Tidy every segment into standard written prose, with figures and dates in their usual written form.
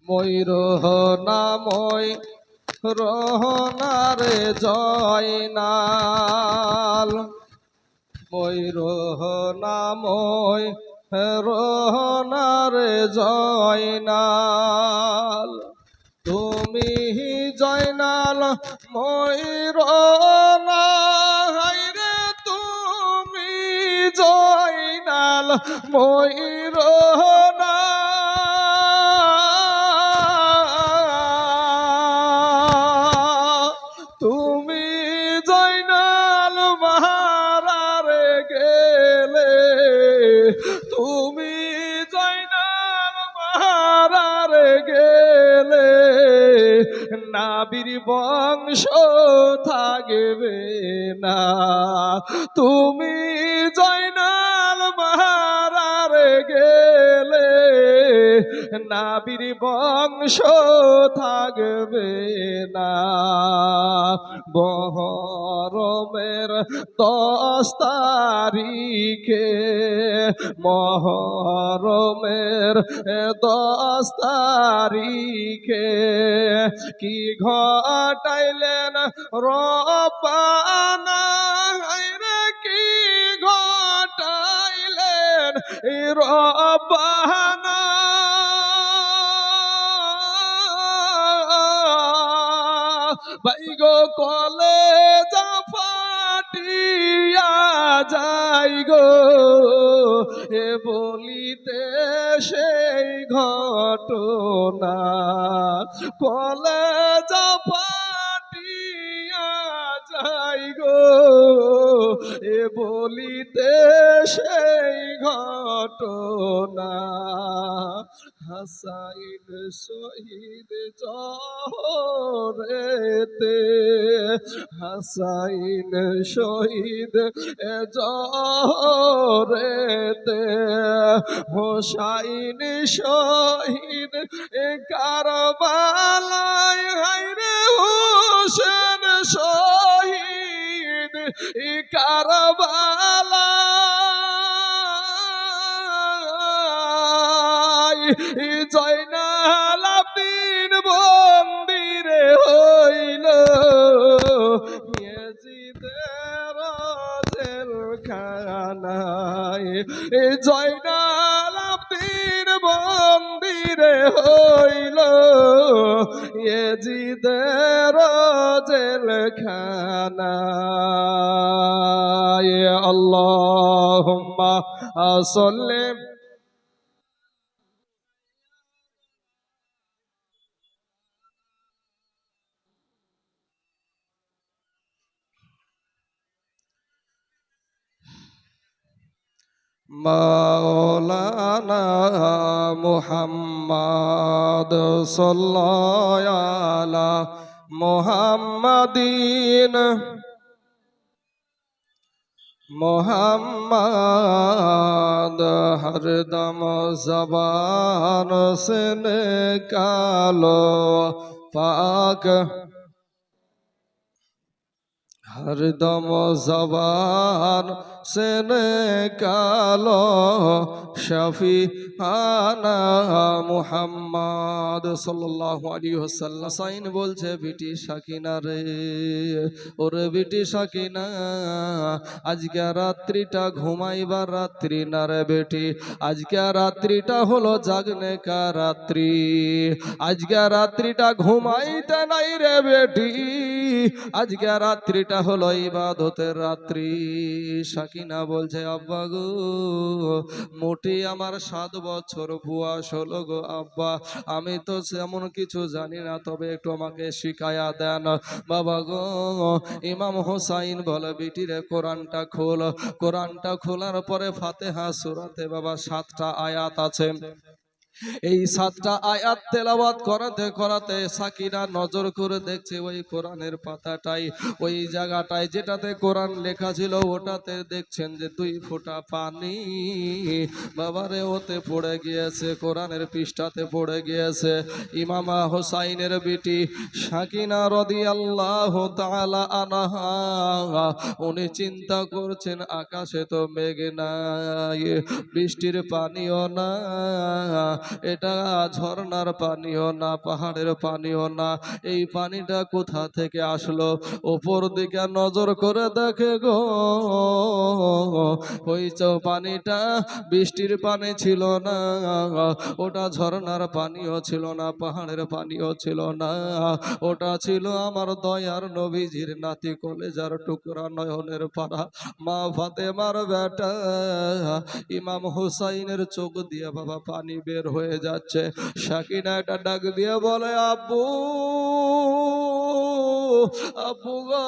ময়ূর নাময় রহনারে জয়নাল ময়ূর নাময় রহনারে জয়নাল তুমি জয়নাল ময়ূর না হায়রে তুমি জয়নাল ময়ূর না তুমি জয়নাল মাহারারে গেলে তুমি জয়নাল মাহারারে গেলে নাবির বংশ থাকবে না তুমি জয়নাল মাহারারে গেলে নাবির বংশ থাকবে না মহরমের 10 তারিখে মহরমের 10 তারিখে কি ঘটাইলেন রব্বানা হায়রে কি ঘটাইলেন রব্বানা বাইগো কলে যা ফাটিয়া যাই গো এ বলিতে সেই ঘটনা কলে যা ফাটিয়া যাই গো এ বলিতে সেই ঘটনা হাসাইন শহীদ জহরেতে হাসাইন শহীদ জহরেতে হোসাইন শহীদ কারবালায় হায়রে হোসেন শহীদ কারবালায় জয়নাল আবদিন বন্দিরে হইল ইয়াজিদের জেলখানায় জয়নাল আবদিন বন্দিরে হইল ইয়াজিদের জেলখানায় আল্লাহুম্মা সাল্লি মাওলানা মুহাম্মদ সাল্লাল্লাহু আলা মুহাম্মাদিন মুহাম্মদ হরদম জবান से निकालो पाक हरदम जबान से निकालो शफी आना मुहम्मद सल्लल्लाहु अलैहि वसल्लम साइन बोलছে बेटी साकिना रे ওরে बेटी साकिना আজকে রাত্রিটা ঘুমাইবার রাত্রি না রে বেটি আজকে রাত্রিটা হলো জাগনে কা রাত্রি আজকে রাত্রিটা ঘুমাইতে নাই রে বেটি আজকে রাত্রিটা হলো ইবাদতের রাত্রি সাকিনা বলছে আব্বা গো মোটি আমার 7 বছর বয়স হলো গো আব্বা আমি তো এমন কিছু জানি না তবে একটু আমাকে শিখায়া দেন বাবা গো ইমাম হোসাইন বলে বেটি রে কোরআনটা খোল কোরআনটা খোলার পরে ফাতিহা সূরাতে বাবা 7টা আয়াত আছে এই 7টা আয়াত তেলাওয়াত করাতে করাতে সাকিনা নজর করে দেখছে ওই কোরআনের পাতাটাই ওই জায়গাটায় যেটাতে কোরআন লেখা ছিল ওটাতে দেখছেন যে 2 ফোঁটা পানি বাবারে ওতে পড়ে গিয়েছে কোরআনের পৃষ্ঠাতে পড়ে গিয়েছে ইমামা হোসাইনের বিটি সাকিনা রাদিয়াল্লাহু তাআলা আনহা উনি চিন্তা করছেন আকাশে তো মেঘ নাই বৃষ্টির পানিও না এটা ঝর্ণার পানিও না, পাহাড়ের পানিও না। এই পানিটা কোথা থেকে আসলো? উপর দিকে নজর করে দেখে গো, ওই পানিটা বৃষ্টির পানি ছিল না, ওটা ঝর্ণার পানিও ছিল না, পাহাড়ের পানিও ছিল না, ওটা ছিল আমার দয়ার নবীজির নাতি কলেজার টুকরা নয়নের পাড়া মা ফাতেমার বেটা ইমাম হুসাইনের চোখ দিয়ে বাবা পানি বের হয়ে যাচ্ছে। সাকিনা একটা ডাক দিয়ে বলে, আব্বু আব্বু গো,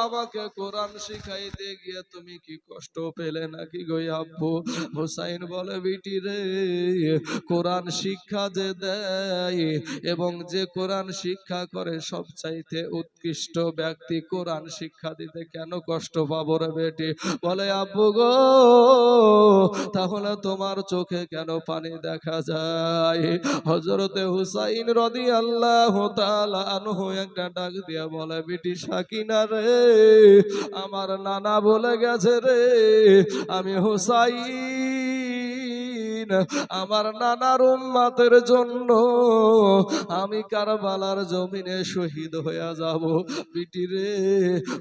আমাকে কোরআন শিখাইতে গিয়ে তুমি কি কষ্ট পেলে নাকি গো আব্বু? হুসাইন বলে, বিটি রে, কোরআন শিক্ষা যে দেয় এবং যে কোরআন শিক্ষা করে সবচাইতে উৎকৃষ্ট ব্যক্তি, কোরআন শিক্ষা দিতে কেন কষ্ট পাবো রে বেটি? বলে, আব্বু গো, তাহলে তোমার চোখে কেন পানি দেখা যায়? হযরতে হুসাইন রাদিয়াল্লাহু তাআলা আনহু একটা ডাক দিয়া বলে, বিটি সাকিনা রে, আমার নানা বলে গেছে রে, আমি হুসাইন আমার নানার উম্মতের জন্য আমি কারবালার জমিনে শহীদ হয়ে যাব। বিটি রে,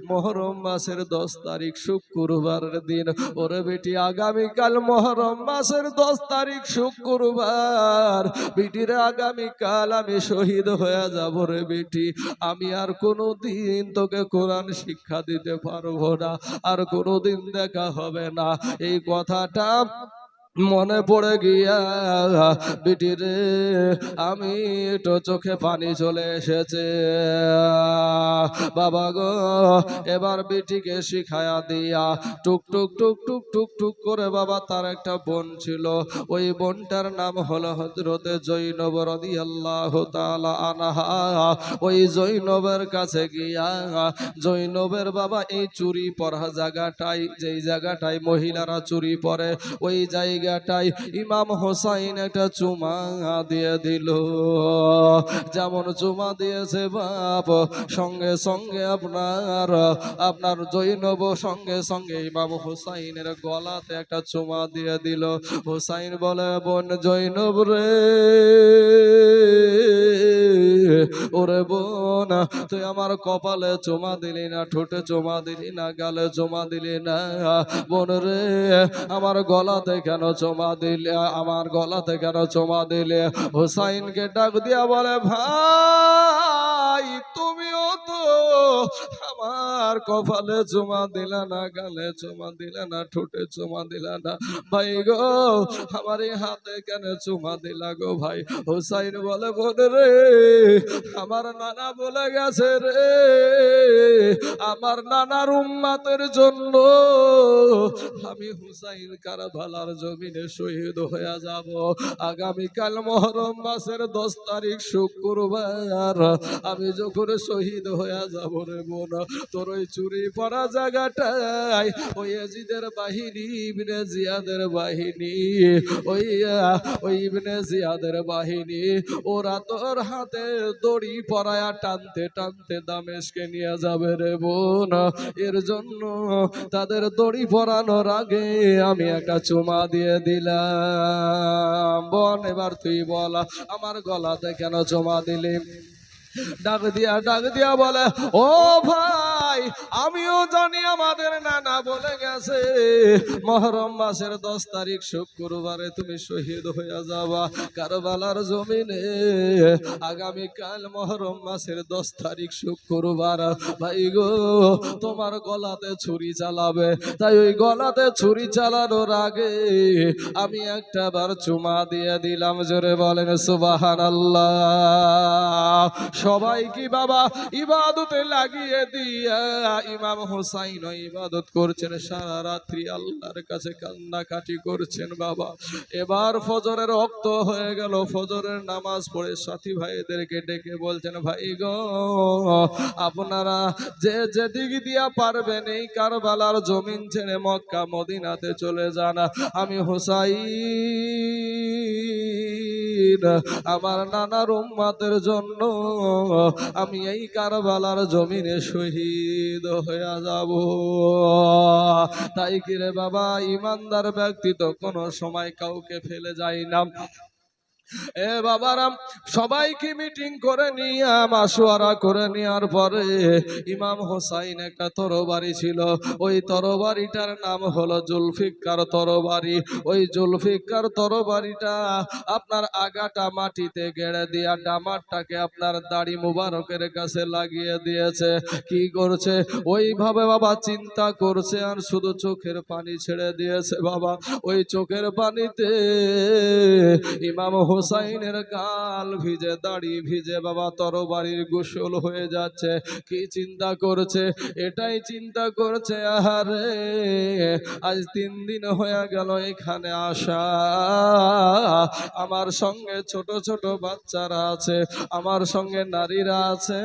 মুহররম মাসের 10 তারিখ শুক্রবারের দিন, ওরে বেটি আগামীকাল মুহররম মাসের 10 তারিখ শুক্রবার, বিটিরে আগামীকাল আমি শহীদ হয়ে যাব রে বেটি। আমি আর কোনোদিন তোকে কোরআন শিক্ষা দিতে পারবো না, আর কোনোদিন দেখা হবে না। এই কথাটা মনে পড়ে গিয়া বিটি রে, আমি তো চোখে পানি চলে এসেছে বাবা গো। এবার বিটিকে শিখায়া দিয়া টুক টুক টুক টুক টুক টুক করে বাবা তার একটা বোন ছিল, ওই বোনটার নাম হলো হযরতে জৈনব রাদিয়াল্লাহু তাআলা আনহা। ওই জৈনবের কাছে গিয়া জৈনবের বাবা এই চুরি পরা জায়গাটাই, যেই জায়গাটায় মহিলারা চুরি পরে, ওই জায়গাটাই ইমাম হোসাইন একটা চুমা দিয়ে দিল। যেমন চুমা দিয়েছে বাপ, সঙ্গে সঙ্গে আপনার জৈনব সঙ্গে সঙ্গে ইমাম হোসাইনের গলাতে একটা চুমা দিয়ে দিল। হোসাইন বলে, বোন জৈনব রে, ওরে বোন, তুই আমার কপালে চুমা দিলি না, ঠোঁটে চুমা দিলি না, গালে চুমা দিলি না, বোন রে আমার গলাতে কেন চুমা দিলে, আমার গলাতে কেন চুমা দিলে? হুসাইনকে ডাক দিয়া বলে, ভাই তুমিও তো আমার কপালে চুমা দিলা না, গালে চুমা দিলা না, ঠোঁটে চুমা দিলা না, ভাই গো আমার এই হাতে কেন চুমা দিলা গো ভাই? হুসাইন বলে, বোন রে, আমার নানা বলে গেছে রে, আমার নানার উম্মতের জন্য আমি হুসাইন কারবালার জমিনে শহীদ হয়ে যাব। আগামীকাল মুহররম মাসের 10 তারিখ শুক্রবার আমি যখন শহীদ হয়ে যাব রে বোন, তোর ওই চুরি পরা জায়গাটায় ওই ইয়াজিদের বাহিনী, ইবনে জিয়াদের বাহিনী, ওই ইবনে জিয়াদের বাহিনী, ওরা তোর হাতে দড়ি পরায়া টানতে টানতে দামেস্কে নিয়ে যাবে রে বোন। এর জন্য তাদের দড়ি পরানোর আগে আমি একটা চুমা দিয়ে দিলাম। বোন এবার তুই বল, আমার গলাতে কেন চুমা দিলি? ডাক দিয়া বলে, ও ভাই, আমিও জানি আমাদের নানা বলে গেছে মুহররম মাসের 10 তারিখ শুক্রবারে তুমি শহীদ হয়ে যাবা কারবালার জমিনে। আগামীকাল মুহররম মাসের 10 তারিখ শুক্রবার, ভাই গো তোমার গলাতে ছুরি চালাবে, তাই ওই গলাতে ছুরি চালানোর আগে আমি একটা বার চুমা দিয়ে দিলাম। জোরে বলেন সুবহানাল্লাহ। সবাই কি বাবা ইবাদতে লাগিয়ে দিয়া ইমাম হোসাইন ইবাদত করছেন সারা রাত্রি, আল্লাহর কাছে কান্নাকাটি করছেন বাবা। এবার ফজরের ওয়াক্ত হয়ে গেল, ফজরের নামাজ পড়ে সাথী ভাইদেরকে ডেকে বলছেন, ভাই গো আপনারা যে যেদিক দিয়া পারবেন এই কারবালার জমিন ছেড়ে মক্কা মদিনাতে চলে যান, আমি হোসাইন আমার নানার উম্মতের জন্য আমি এই কারবালার জমিনে শহীদ হয়ে যাব। তাই কিরে বাবা, ইমানদার ব্যক্তি তো কোনো সময় কাউকে ফেলে যায় না। এ বাবারাম, সবাইকে মিটিং করে নিয়ে মাসোয়ারা করে নেওয়ার পরে ইমাম হোসাইন একটা তরবারি ছিল, ওই তরবারিটার নাম হলো জুলফিকার তরবারি। ওই জুলফিকার তরবারিটা আপনার আগাটা মাটিতে গেড়ে দিয়া ডামারটাকে আপনার দাড়ি মুবারকের কাছে লাগিয়ে দিয়েছে। কি করছে ওইভাবে বাবা চিন্তা করছে আর শুধু চোখের পানি ছেড়ে দিয়েছে বাবা। ওই চোখের পানিতে ইমাম হোসাইনের গাল ভিজে, দাড়ি ভিজে বাবা, তরবারির গোসল হয়ে যাচ্ছে। কি চিন্তা করছে? এটাই চিন্তা করছে, আহারে আজ 3 দিন হয়ে গেল এখানে আসা, আমার সঙ্গে ছোট ছোট বাচ্চারা আছে, আমার সঙ্গে নারীরা আছে,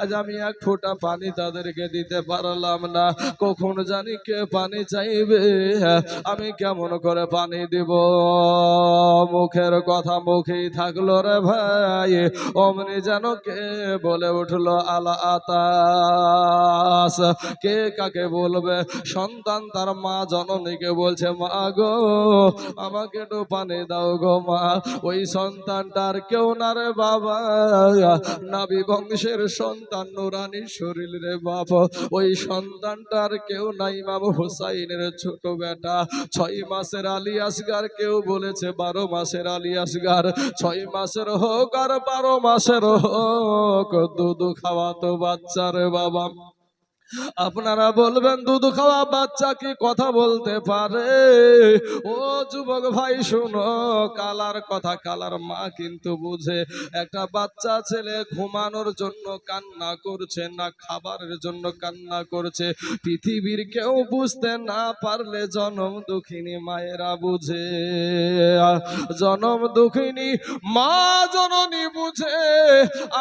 আজ আমি এক ফোঁটা পানি তাদেরকে দিতে পারলাম না। কখন জানি কে পানি চাইবে, আমি কেমন করে পানি দিব? মুখের কথা মুখেই থাকলো রে ভাই, অমনি যেন কে বলে উঠলো আলা আতাস। কে কাকে বলবে? সন্তান তার মা জননীকে বলছে, মা গো আমাকে একটু পানি দাও গো মা। ওই সন্তানটার কেউ না রে বাবা, নাবি বংশের সন্তান, নুরানি শরীর রে বাপ। ওই সন্তানটার কেউ নাই, ইমাম হুসাইনের ছোট বেটা, 6 মাসের আলী আসগার। কেউ বলেছে 12 মাসের আলী আসগার। 6 মাসের হোক আর 12 মাসের হোক, দুধ খাওয়াতো বাচ্চা রে বাবা। আপনারা বলবেন দুধ খাওয়া বাচ্চা কি কথা বলতে পারে? ও যুবক ভাই শুনো, কালার কথা কালার মা কিন্তু বুঝে। একটা বাচ্চা ছেলে ঘুমানোর জন্য কান্না করছে না খাবারের জন্য কান্না করছে, পৃথিবীর কেউ বুঝতে না পারলে জনম দুঃখিনী মায়েরা বুঝে। জনম দুঃখিনী মা জননী বুঝে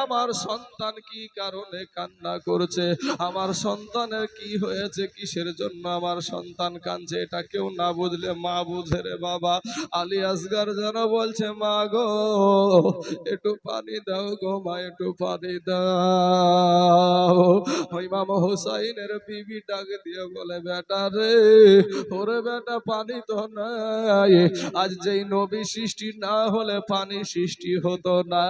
আমার সন্তান কি কারণে কান্না করছে, আমার সন্তানের কি হয়েছে, কিসের জন্য আমার সন্তান কাঁদছে, এটা কেউ না বুঝলে মা বুঝে রে বাবা। আলী আসগার যেন বলছে, মা গো একটু পানি দাও গো মা, একটু পানি দাও। ইমাম হোসাইনের বিবি ডাক দিয়ে বলে, বেটা রে, ওরে বেটা পানি তো নাই। আজ যেই নবী সৃষ্টি না হলে পানি সৃষ্টি হতো না,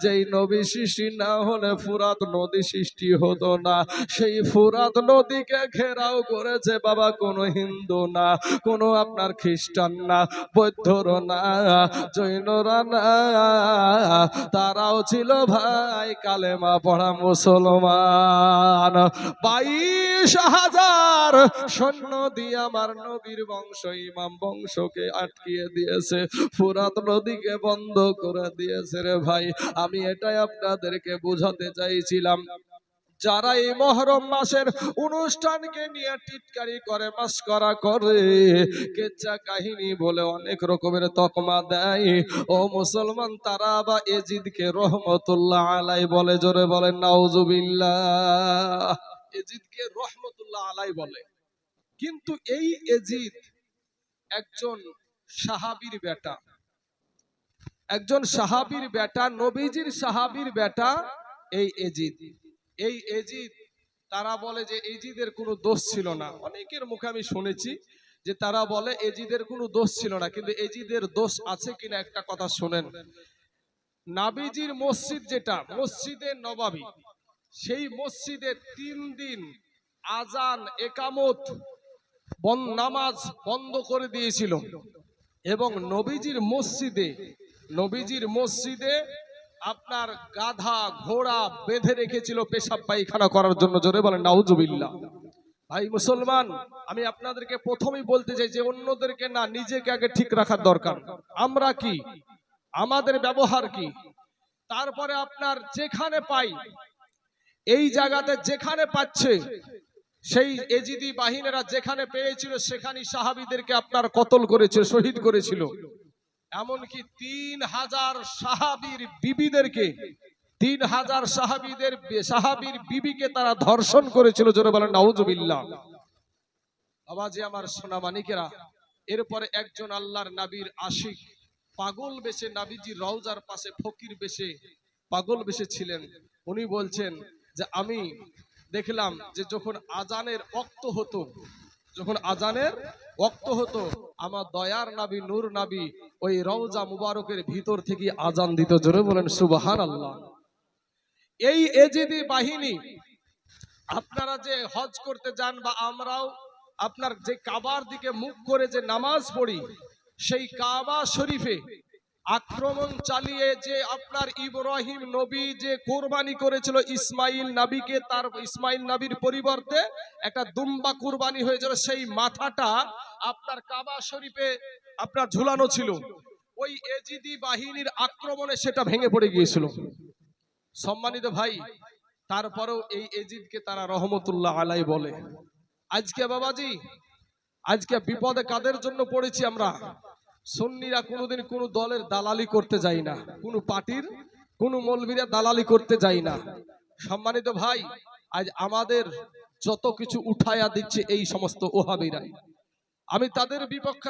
যেই নবী সৃষ্টি না হলে ফুরাত নদী সৃষ্টি হতো না। সেই ফুরাত নদীকে ঘেরাও করেছে বাবা কোনো হিন্দু না, কোনো আপনার খ্রিস্টান না, বৌদ্ধর না, জৈনরা না, তারাও ছিল ভাই কালেমা পড়া মুসলমান। 22,000 সৈন্য দিয়ে আমার নবীর বংশ, ইমাম বংশকে আটকিয়ে দিয়েছে, ফুরাত নদীকে বন্ধ করে দিয়েছে রে ভাই। আমি এটাই আপনাদেরকে বোঝাতে চাইছিলাম। যারা এই মহরম মাসের অনুষ্ঠানকে নিয়ে টিটকারি করে, মাস্করা করে, কেচ্চা কাহিনী বলে অনেক রকমের তকমা দেয়, ও মুসলমান তারা বা এজিদকে রহমতুল্লাহ আলাই বলে। জোরে বলেন নাউজুবিল্লাহ। এজিদকে রহমতুল্লাহ আলাই বলে, কিন্তু এই এজিদ একজন সাহাবীর বেটা, একজন সাহাবীর বেটা, নবীজির সাহাবীর বেটা এই এজিদ। এই এজিদ, তারা বলে যে এজিদের কোনো দোষ ছিল না। অনেকের মুখে আমি শুনেছি যে তারা বলে এজিদের কোনো দোষ ছিল না, কিন্তু এজিদের দোষ আছে কিনা একটা কথা শোনেন। নাবিজির মসজিদ যেটা মসজিদে নবাবী, সেই মসজিদে 3 দিন আজান একামত নামাজ বন্ধ করে দিয়েছিল, এবং নবীজির মসজিদে আপনার গাধা ঘোড়া বেঁধে রেখেছিল পেশাব পায়খানা করার জন্য। জোরে বলেন নাউজুবিল্লাহ। ভাই মুসলমান, আমি আপনাদেরকে প্রথমেই বলতে চাই যে অন্যদেরকে না, নিজেকে আগে ঠিক রাখার দরকার। আমরা কি, আমাদের ব্যবহার কি, তারপরে আপনার যেখানে পাই, এই জায়গাতে যেখানে পাচ্ছে, সেই এজিদি বাহিনীরা যেখানে পেয়েছিল সেখানে সাহাবীদেরকে আপনার কতল করেছিল, শহীদ করেছিল। এমনকি 3000 সাহাবীর বিবিদেরকে, 3000 সাহাবীর বিবিকে তারা ধর্ষণ করেছিল। জোরে বলেন নাউজুবিল্লাহ। বাবাজি আমার সোনা মানিকেরা, এরপরে একজন আল্লাহর নবীর আশিক পাগল বেশে নবীজি রওজার পাশে ফকির বেশে পাগল বেশে ছিলেন। উনি বলছেন যে আমি দেখলাম যে যখন আজানের ওয়াক্ত হতো, আমার দয়ার নবী নূর নবী ওই রওজা মুবারকের ভিতর থেকে আজান দিত। জোরে বলেন সুবহানাল্লাহ। এই এজিদি বাহিনী আপনারা যে হজ করতে যান বা আমরাও আপনার যে কাবার দিকে মুখ করে যে নামাজ পড়ি, সেই কাবা শরীফে আক্রমণ চালিয়ে যে আপনার ইব্রাহিম নবী যে কোরবানি করেছিল ইসমাইল নবীকে, তার ইসমাইল নবীর পরিবর্তে একটা দুম্বা কোরবানি হয়েছিল, সেই মাথাটা আপনার কাবা শরীফে আপনার ঝুলানো ছিল। ওই এজিদি বাহিনীর আক্রমণে সেটা ভেঙে পড়ে গিয়েছিল। সম্মানিত ভাই, তারপরেও এই এজিদকে তারা রহমতুল্লাহ আলাই বলে। আজকে বাবাজি, আজকে বিপদে কাদের জন্য পড়েছি আমরা? সুন্নিরা কোনোদিন কোনো দলের দালালি করতে যাই না, কোনো পার্টির কোনো মৌলবীরা দালালি করতে যাই না। সম্মানিত ভাই, আজ আমাদের যত কিছু উঠায়া দিচ্ছে এই সমস্ত ওহাবিরাই। আমি তাদের বিপক্ষে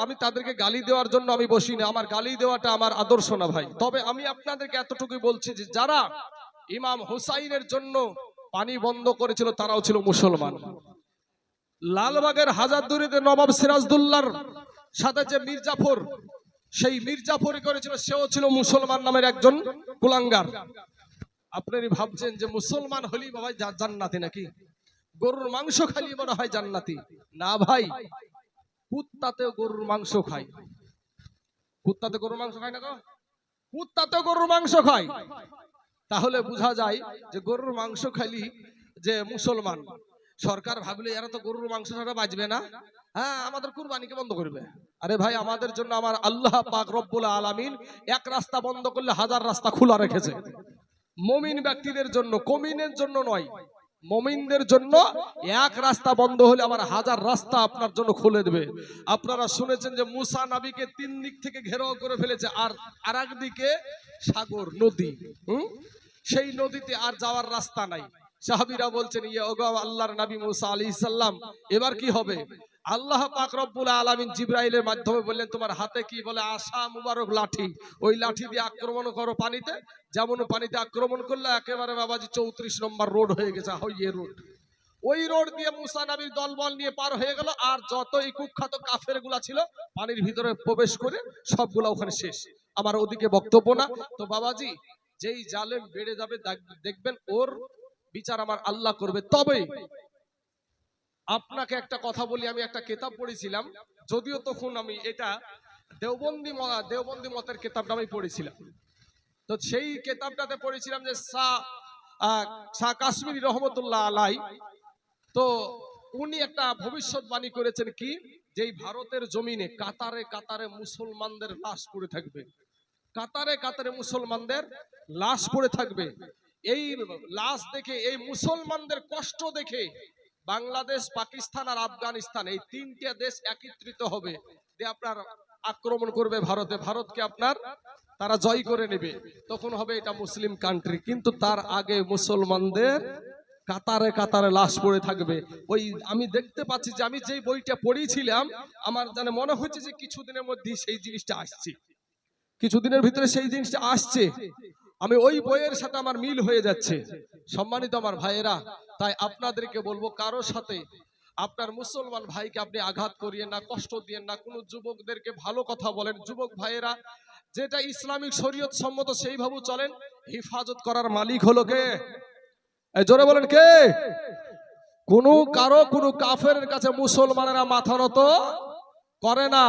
আমি তাদেরকে গালি দেওয়ার জন্য আমি বসি না, আমার গালি দেওয়াটা আমার আদর্শ না ভাই। তবে আমি আপনাদেরকে এতটুকুই বলছি যে যারা ইমাম হুসাইনের জন্য পানি বন্ধ করেছিল তারাও ছিল মুসলমান। লালবাগের হাজারদুয়ারিতে নবাব সিরাজদৌল্লার সাথে যে মির্জাফর, সেই মির্জাফরই করেছিল, সেও ছিল মুসলমান নামের একজন কুলাঙ্গার। আপনারা ভাবছেন যে মুসলমান হলেই বাবা জান্নাতি নাকি? গরুর মাংস খালি মনে হয় জান্নাতি? না ভাই, কুত্তাতেও গরুর মাংস খায়। কুত্তাতে গরুর মাংস খায় না গো? কুত্তাতেও গরুর মাংস খায়। তাহলে বোঝা যায় যে গরুর মাংস খালি যে মুসলমান। সরকার ভাবলে এরা তো গরুর মাংস ছাড়া বাঁচবে না, হ্যাঁ আমাদের কুরবানিকে বন্ধ করবে। আরে ভাই, আমাদের জন্য আমার আল্লাহ পাক রব্বুল আলামিন এক রাস্তা বন্ধ করলে হাজার রাস্তা খোলা রেখেছে। মুমিন ব্যক্তিদের জন্য, কমিনের জন্য নয়, মুমিনদের জন্য এক রাস্তা বন্ধ হলে আমার হাজার রাস্তা আপনার জন্য খুলে দেবে। আপনারা শুনেছেন যে মুসা নবীকে তিন দিক থেকে ঘেরাও করে ফেলেছে, আর আরেক দিকে সাগর, নদী। সেই নদীতে আর যাওয়ার রাস্তা নাই। সাহাবীরা বলছেন, ইয়া ওগো আল্লাহর নবী মুসা আলাইহিস সালাম, এবার কি হবে? আল্লাহ পাক রব্বুল আলামিন জিবরাইলের মাধ্যমে বললেন, তোমার হাতে কি? বলে আশা মুবারক লাঠি, ওই লাঠি দিয়ে আক্রমণ করো পানিতে। যেমন পানিতে আক্রমণ করলে একেবারে বাবাজি 34 নম্বর রোড হয়ে গেছে, হইয়ে রোড। ওই রোড দিয়ে মুসা নবীর দলবল নিয়ে পার হয়ে গেল, আর যত এই কুখ্যাত কাফের গুলা ছিল পানির ভিতরে প্রবেশ করে সবগুলা ওখানে শেষ। আমার ওদিকে বক্তব্য না। তো বাবাজি, যেই জালেম বেড়ে যাবে দেখবেন ওর বিচার আমার আল্লাহ করবে। তবে আপনাকে একটা কথা বলি, আমি একটা কিতাব পড়েছিলাম, যদিও তখন আমি এটা দেওবন্দি মতের কিতাবটা আমি পড়েছিলাম। তো সেই কিতাবটাতে পড়েছিলাম যে শাহ কাশ্মীরি রহমতুল্লাহ আলাই, তো উনি একটা ভবিষ্যৎবাণী করেছেন কি, যে ভারতের জমিনে কাতারে কাতারে মুসলমানদের লাশ পড়ে থাকবে, কাতারে কাতারে মুসলমানদের লাশ পড়ে থাকবে। এই লাশ দেখে, এই মুসলমানদের কষ্ট দেখে বাংলাদেশ, পাকিস্তান আর আফগানিস্তান, এই তিনটে দেশ একত্রিত হবে, যে আপনার আক্রমণ করবে ভারতে, ভারতকে আপনার তারা জয় করে নেবে, তখন হবে এটা মুসলিম কান্ট্রি। কিন্তু তার আগে মুসলমানদের কাতারে কাতারে লাশ পড়ে থাকবে। ওই আমি দেখতে পাচ্ছি যে আমি যেই বইটা পড়েছিলাম, আমার জানে মনে হচ্ছে যে কিছুদিনের মধ্যেই সেই জিনিসটা আসছে, কিছুদিনের ভিতরে সেই জিনিসটা আসছে। আমি ওই বইয়ের সাথে আমার মিল হয়ে যাচ্ছে। সম্মানিত আমার ভাইয়েরা, তাই আপনাদেরকে বলবো, কারো সাথে আপনার মুসলমান ভাইকে আপনি আঘাত করিয়েন না, কষ্ট দিয়েন না। কোন যুবকদেরকে ভালো কথা বলেন। যুবক ভাইয়েরা, যেটা ইসলামিক শরীয়ত সম্মত সেইভাবে চলেন। হেফাজত করার মালিক হলো কে? জোরে বলেন কে? কোনো কাফেরের কাছে মুসলমানেরা মাথা নত করে না।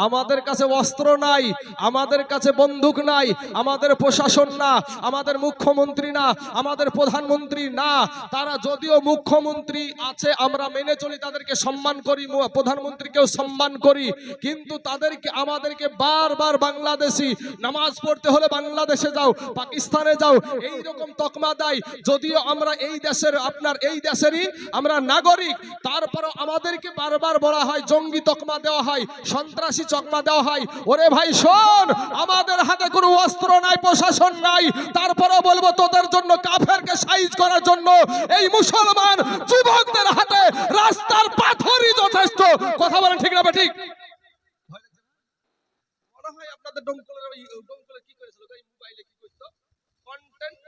আমাদের কাছে অস্ত্র নাই, আমাদের কাছে বন্দুক নাই, আমাদের প্রশাসন না, আমাদের মুখ্যমন্ত্রী না, আমাদের প্রধানমন্ত্রী না। তারা যদিও মুখ্যমন্ত্রী আছে, আমরা মেনে চলি, তাদেরকে সম্মান করি, প্রধানমন্ত্রীকেও সম্মান করি, কিন্তু আমাদেরকে বারবার বাংলাদেশি, নামাজ পড়তে হলে বাংলাদেশে যাও, পাকিস্তানে যাও, এই রকম তকমা দেয়। যদিও আমরা এই দেশের, আপনার এই দেশেরই আমরা নাগরিক, তারপরও আমাদেরকে বারবার বলা হয়, জঙ্গি তকমা দেওয়া হয়, সন্ত্রাসী তকমা দেওয়া হয়। ওরে ভাই শোন, আমাদের হাতে কোনো অস্ত্র নাই, প্রশাসন নাই, তারপরও বলবো তোদের জন্য, কাফেরকে সাইজ করার জন্য এই মুসলমান যুবকদের হাতে রাস্তার পাথরই যথেষ্ট। কথা বলেন ঠিক না ঠিক? মনে হয় আপনাদের ডোমকলে কি করেছিল, এই মোবাইলে কি করতো, কন্টেন্ট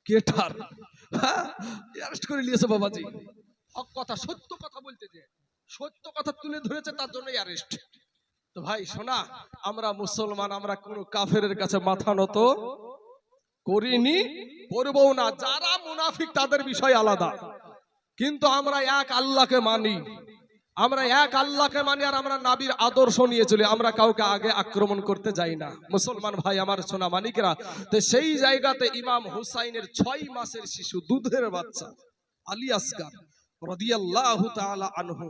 ক্রিয়েটর, হ্যাঁ, অ্যারেস্ট করে নিয়েছে বাবাজি। হক কথা, সত্য কথা বলতে যে সত্য কথা তুলে ধরেছে, তার জন্যই অ্যারেস্ট। তো ভাই শোনা, আমরা মুসলমান, আমরা কোন কাফেরের কাছে মাথা নত করিনি, করবও না। যারা মুনাফিক তাদের বিষয় আলাদা, কিন্তু আমরা এক আল্লাহকে মানি, আমরা এক আল্লাহকে মানি, আর আমরা নবীর আদর্শ নিয়ে চলি। আমরা কাউকে আগে আক্রমণ করতে যাই না, মুসলমান ভাই আমার সোনা মানিকরা। তো সেই জায়গাতে ইমাম হুসাইনের 6 মাসের শিশু, দুধের বাচ্চা আলী আসগার রাদিয়াল্লাহু তাআলা আনহু,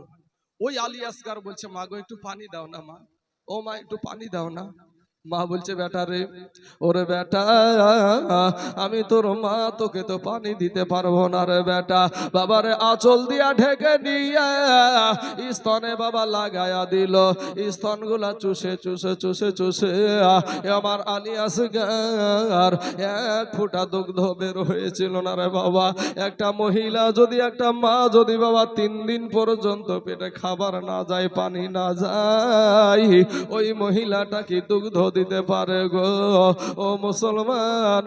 ওই আলী আসগার বলছে, মা গো একটু পানি দাও না মা, ও মা একটু পানি দাও না। মা বলছে, বেটা রে, ওরে বেটা, আমি তোর মা, তোকে তো পানি দিতে পারবো না রে বেটা। বাবারে আঁচল দিয়া ঢেকে নিয়ে স্তনে বাবা লাগায়া দিল, স্তনগুলা চুষে চুষে চুষে চুষে আমার আলী আসগার 1 ফোঁটা দুগ্ধ বের হয়েছিল না রে বাবা। একটা মহিলা যদি, একটা মা যদি বাবা 3 দিন পর্যন্ত পেটে খাবার না যায়, পানি না যায়, ওই মহিলাটা কি দুগ্ধ দিতে পারে গো? ও মুসলমান।